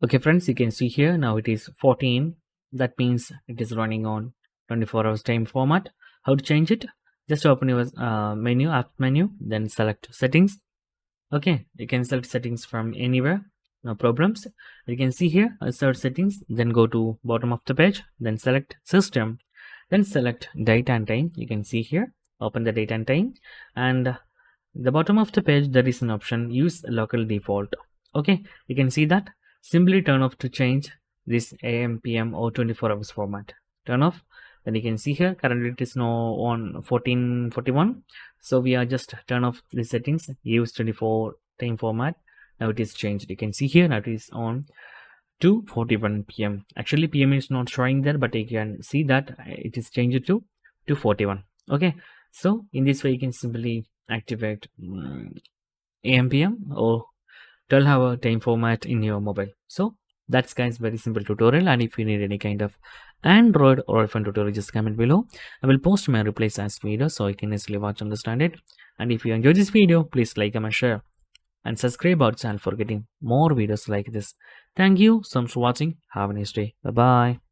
Okay friends, you can see here now it is 14. That means it is running on 24 hours time format. How to change it? Just open your app menu, then select settings. Okay, you can select settings from anywhere, no problems. You can see here search settings, then go to bottom of the page, then select system, then select date and time. You can see here, open the date and time, and the bottom of the page there is an option use local default. Okay, you can see that. Simply turn off to change this AM, PM or 24 hours format. Turn off. Then you can see here currently it is now on 1441. So we are just turn off the settings, use 24 time format. Now it is changed. You can see here now it is on 2:41 p.m. Actually PM is not showing there, but you can see that it is changed to 2:41. Okay, so in this way you can simply activate AM, PM or 12-hour time format in your mobile. So that's guys very simple tutorial, and if you need any kind of Android or iPhone tutorial, just comment below. I will post my replies as video so you can easily watch, understand it. And if you enjoyed this video, please like, comment, share and subscribe our channel for getting more videos like this. Thank you so much for watching. Have a nice day. Bye bye.